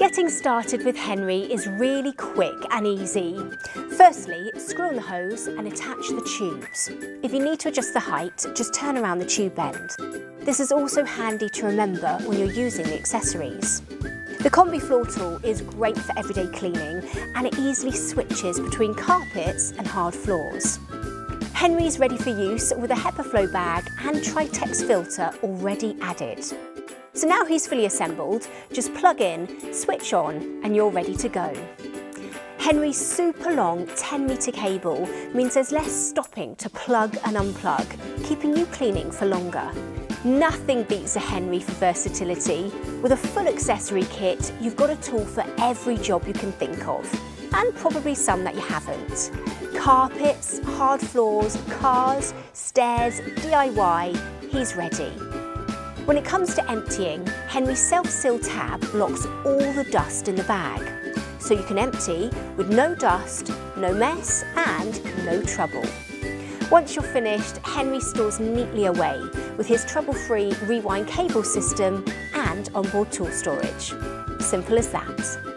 Getting started with Henry is really quick and easy. Firstly, screw on the hose and attach the tubes. If you need to adjust the height, just turn around the tube end. This is also handy to remember when you're using the accessories. The Combi Floor Tool is great for everyday cleaning and it easily switches between carpets and hard floors. Henry is ready for use with a HEPA flow bag and Tritex filter already added. So now he's fully assembled, just plug in, switch on and you're ready to go. Henry's super long 10-metre cable means there's less stopping to plug and unplug, keeping you cleaning for longer. Nothing beats a Henry for versatility. With a full accessory kit, you've got a tool for every job you can think of, and probably some that you haven't. Carpets, hard floors, cars, stairs, DIY, he's ready. When it comes to emptying, Henry's self-seal tab blocks all the dust in the bag, so you can empty with no dust, no mess and no trouble. Once you're finished, Henry stores neatly away with his trouble-free rewind cable system and onboard tool storage. Simple as that.